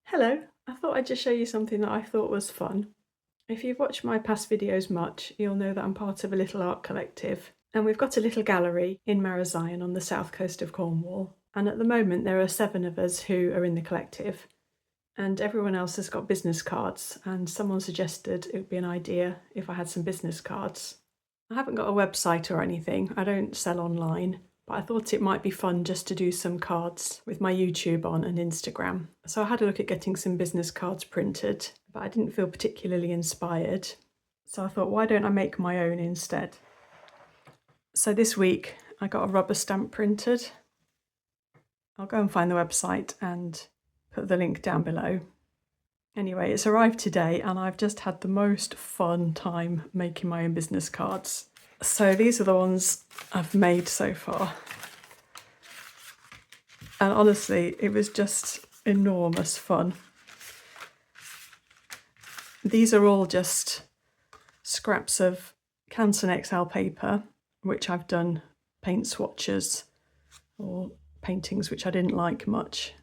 Hello, I thought I'd just show you something that I thought was fun. If you've watched my past videos much, you'll know that I'm part of a little art collective, and we've got a little gallery in Marazion on the south coast of Cornwall. And at the moment there are 7 of us who are in the collective, and everyone else has got business cards, and someone suggested it would be an idea if I had some business cards. I haven't got a website or anything, I don't sell online, but I thought it might be fun just to do some cards with my YouTube on and Instagram. So I had a look at getting some business cards printed, but I didn't feel particularly inspired. So I thought, why don't I make my own instead? So this week I got a rubber stamp printed. I'll go and find the website and put the link down below. Anyway, it's arrived today and I've just had the most fun time making my own business cards. So these are the ones I've made so far. And honestly, it was just enormous fun. These are all just scraps of Canson XL paper, which I've done paint swatches or paintings which I didn't like much.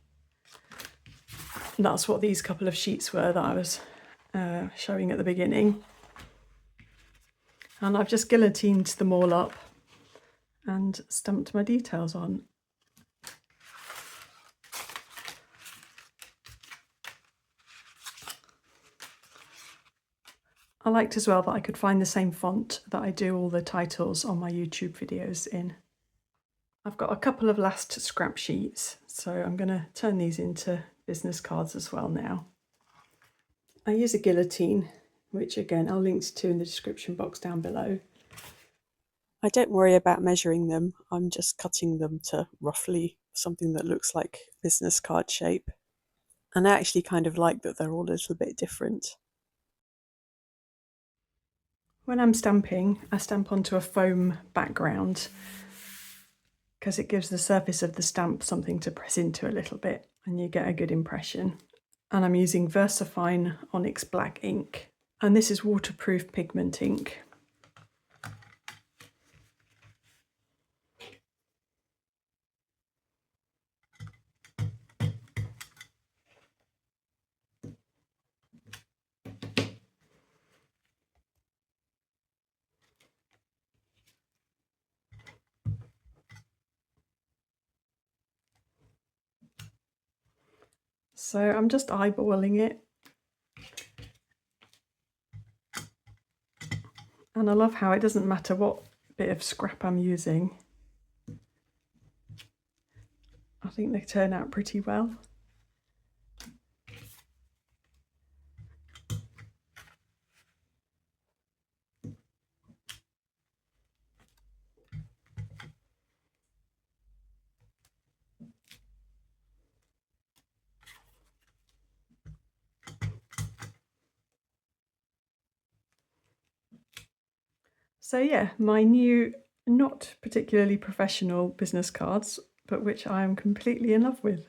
And that's what these couple of sheets were that I was showing at the beginning. And I've just guillotined them all up and stamped my details on. I liked as well that I could find the same font that I do all the titles on my YouTube videos in. I've got a couple of last scrap sheets, so I'm going to turn these into business cards as well now. I use a guillotine, which again I'll link to in the description box down below. I don't worry about measuring them, I'm just cutting them to roughly something that looks like business card shape. And I actually kind of like that they're all a little bit different. When I'm stamping, I stamp onto a foam background because it gives the surface of the stamp something to press into a little bit and you get a good impression. And I'm using VersaFine Onyx Black ink, and this is waterproof pigment ink. So I'm just eyeballing it. And I love how it doesn't matter what bit of scrap I'm using. I think they turn out pretty well. So yeah, my new, not particularly professional business cards, but which I am completely in love with.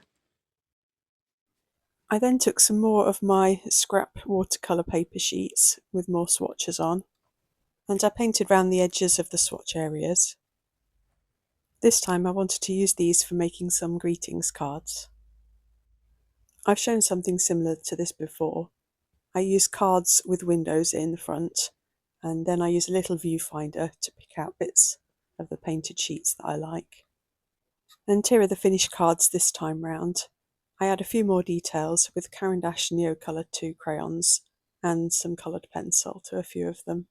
I then took some more of my scrap watercolour paper sheets with more swatches on, and I painted round the edges of the swatch areas. This time I wanted to use these for making some greetings cards. I've shown something similar to this before. I use cards with windows in the front, and then I use a little viewfinder to pick out bits of the painted sheets that I like. And here are the finished cards this time round. I add a few more details with Caran d'Ache Neocolour 2 crayons and some coloured pencil to a few of them.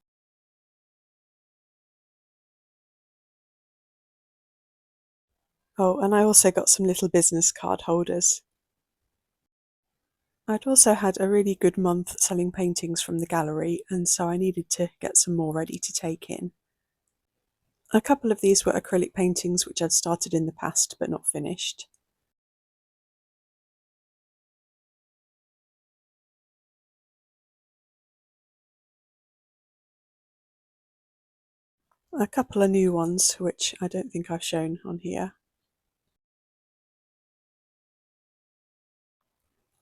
Oh, and I also got some little business card holders. I'd also had a really good month selling paintings from the gallery, and so I needed to get some more ready to take in. A couple of these were acrylic paintings which I'd started in the past but not finished. A couple of new ones which I don't think I've shown on here.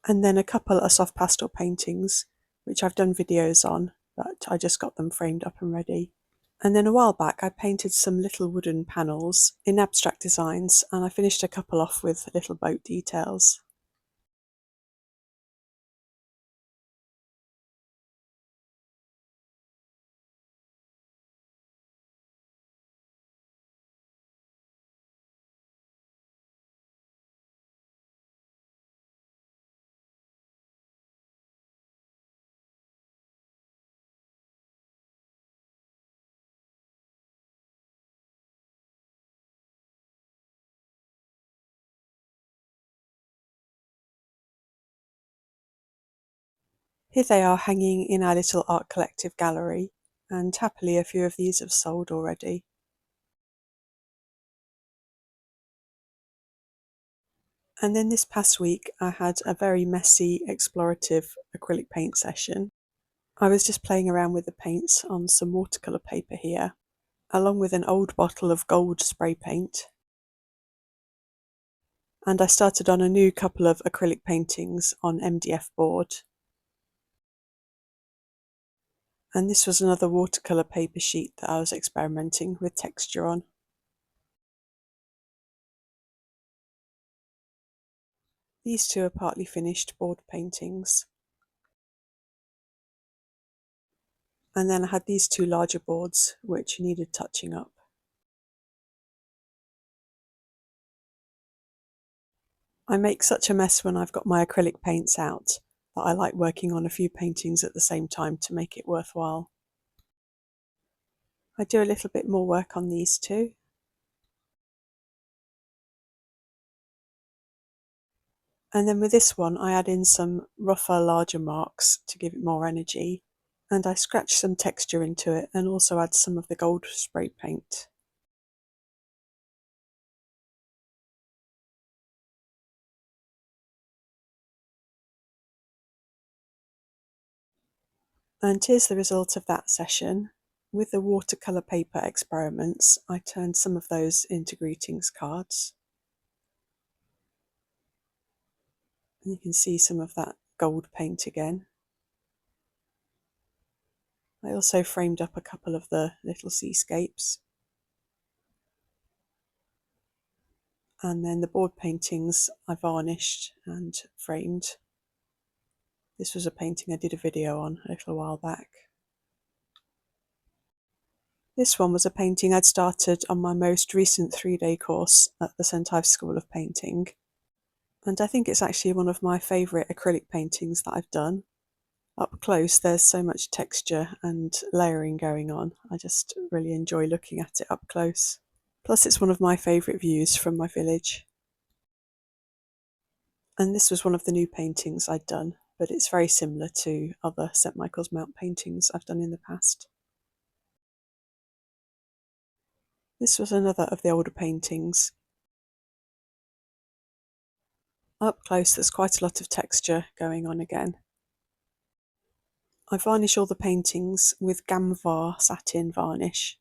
And then a couple of soft pastel paintings which I've done videos on, but I just got them framed up and ready. And then a while back I painted some little wooden panels in abstract designs, and I finished a couple off with little boat details. Here they are hanging in our little art collective gallery, and happily a few of these have sold already. And then this past week I had a very messy explorative acrylic paint session. I was just playing around with the paints on some watercolour paper here, along with an old bottle of gold spray paint. And I started on a new couple of acrylic paintings on MDF board. And this was another watercolour paper sheet that I was experimenting with texture on. These two are partly finished board paintings. And then I had these two larger boards which needed touching up. I make such a mess when I've got my acrylic paints out that I like working on a few paintings at the same time to make it worthwhile. I do a little bit more work on these two. And then with this one I add in some rougher, larger marks to give it more energy. And I scratch some texture into it and also add some of the gold spray paint. And here's the result of that session. With the watercolour paper experiments, I turned some of those into greetings cards. And you can see some of that gold paint again. I also framed up a couple of the little seascapes. And then the board paintings I varnished and framed. This was a painting I did a video on a little while back. This one was a painting I'd started on my most recent 3-day course at the St Ives School of Painting. And I think it's actually one of my favourite acrylic paintings that I've done. Up close there's so much texture and layering going on. I just really enjoy looking at it up close. Plus it's one of my favourite views from my village. And this was one of the new paintings I'd done, but it's very similar to other St Michael's Mount paintings I've done in the past. This was another of the older paintings. Up close there's quite a lot of texture going on again. I varnish all the paintings with Gamvar satin varnish.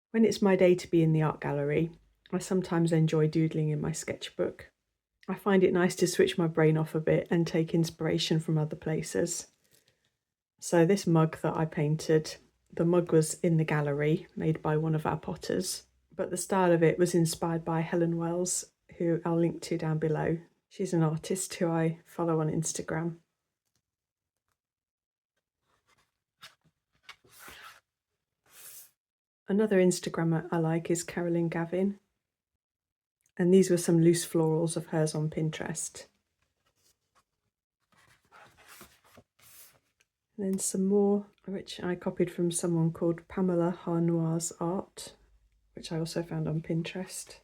When it's my day to be in the art gallery, I sometimes enjoy doodling in my sketchbook. I find it nice to switch my brain off a bit and take inspiration from other places. So this mug that I painted, the mug was in the gallery, made by one of our potters, but the style of it was inspired by Helen Wells, who I'll link to down below. She's an artist who I follow on Instagram. Another Instagrammer I like is Carolyn Gavin, and these were some loose florals of hers on Pinterest. And then some more, which I copied from someone called Pamela Harnois Art, which I also found on Pinterest.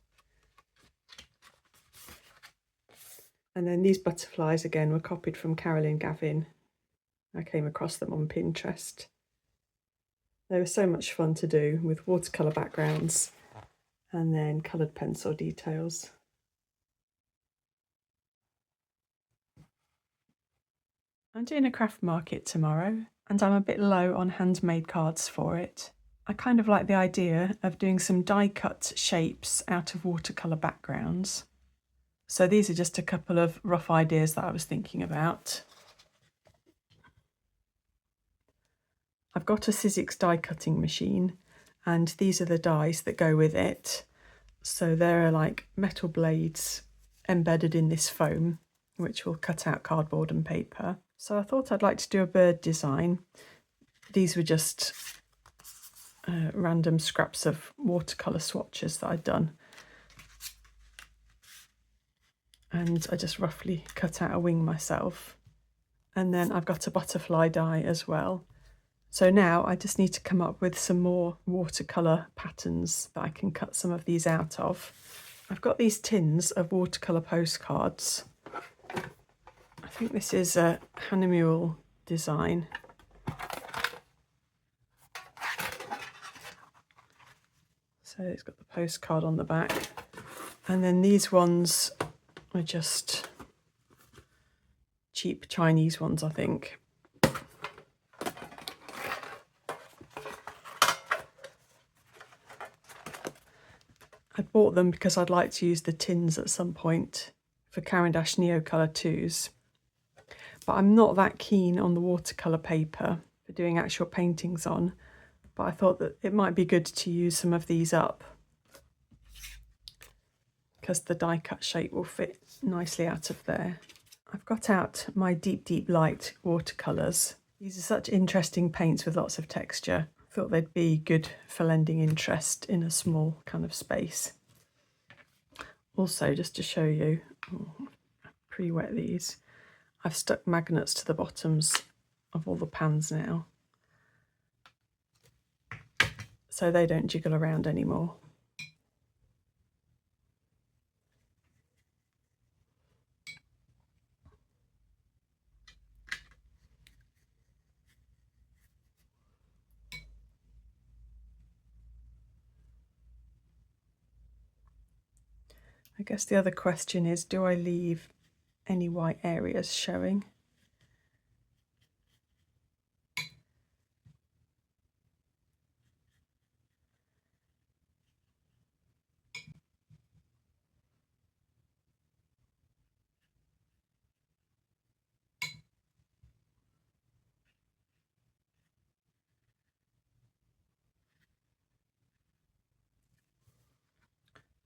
And then these butterflies again were copied from Carolyn Gavin. I came across them on Pinterest. They were so much fun to do with watercolour backgrounds and then coloured pencil details. I'm doing a craft market tomorrow and I'm a bit low on handmade cards for it. I kind of like the idea of doing some die cut shapes out of watercolour backgrounds. So these are just a couple of rough ideas that I was thinking about. I've got a Sizzix die cutting machine and these are the dies that go with it. So there are like metal blades embedded in this foam, which will cut out cardboard and paper. So I thought I'd like to do a bird design. These were just random scraps of watercolour swatches that I'd done. And I just roughly cut out a wing myself. And then I've got a butterfly die as well. So now I just need to come up with some more watercolour patterns that I can cut some of these out of. I've got these tins of watercolour postcards. I think this is a Hahnemuhl design. So it's got the postcard on the back. And then these ones are just cheap Chinese ones, I think. I bought them because I'd like to use the tins at some point for Caran d'Ache Neocolor 2s. But I'm not that keen on the watercolour paper for doing actual paintings on. But I thought that it might be good to use some of these up because the die cut shape will fit nicely out of there. I've got out my Deep Deep Light watercolours. These are such interesting paints with lots of texture. I thought they'd be good for lending interest in a small kind of space. Also, just to show you, I pre-wet these. I've stuck magnets to the bottoms of all the pans now, so they don't jiggle around anymore. I guess the other question is, do I leave any white areas showing?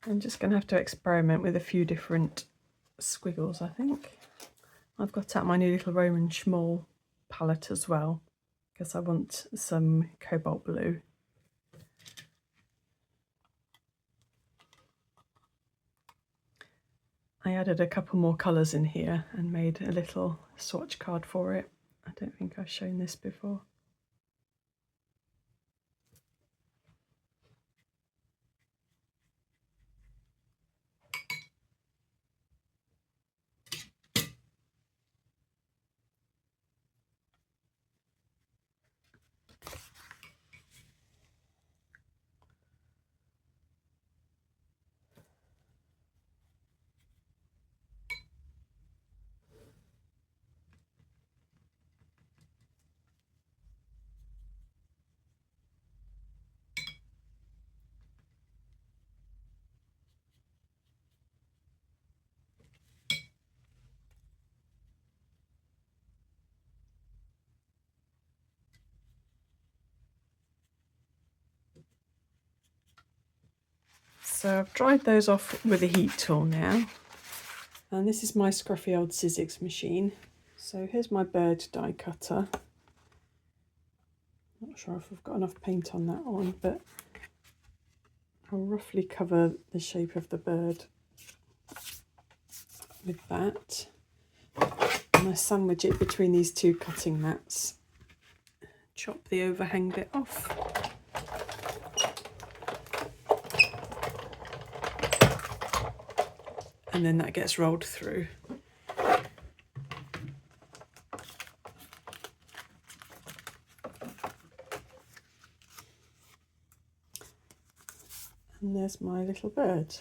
I'm just going to have to experiment with a few different squiggles, I think. I've got out my new little Roman Schmoll palette as well, because I want some cobalt blue. I added a couple more colours in here and made a little swatch card for it. I don't think I've shown this before. So I've dried those off with a heat tool now. And this is my scruffy old Sizzix machine. So here's my bird die cutter. Not sure if I've got enough paint on that one, but I'll roughly cover the shape of the bird with that. And I sandwich it between these two cutting mats. Chop the overhang bit off. And then that gets rolled through. And there's my little bird.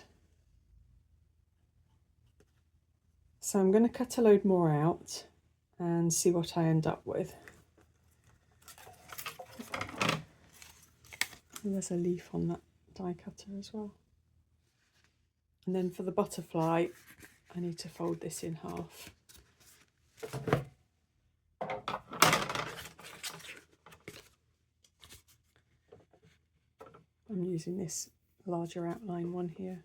So I'm going to cut a load more out and see what I end up with. And there's a leaf on that die cutter as well. And then for the butterfly, I need to fold this in half. I'm using this larger outline one here.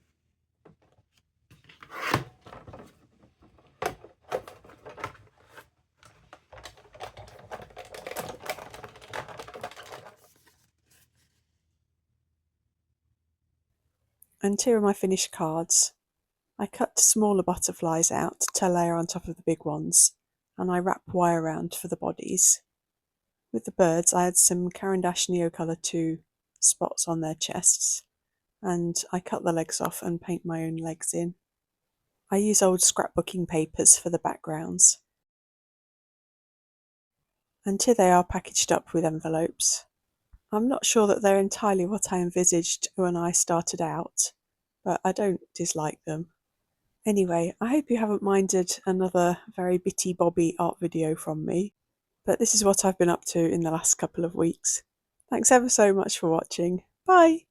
And here are my finished cards. I cut smaller butterflies out to layer on top of the big ones, and I wrap wire around for the bodies. With the birds, I had some Caran d'Ache Neocolor 2 spots on their chests, and I cut the legs off and paint my own legs in. I use old scrapbooking papers for the backgrounds. And here they are packaged up with envelopes. I'm not sure that they're entirely what I envisaged when I started out, but I don't dislike them. Anyway, I hope you haven't minded another very bitty bobby art video from me, but this is what I've been up to in the last couple of weeks. Thanks ever so much for watching. Bye!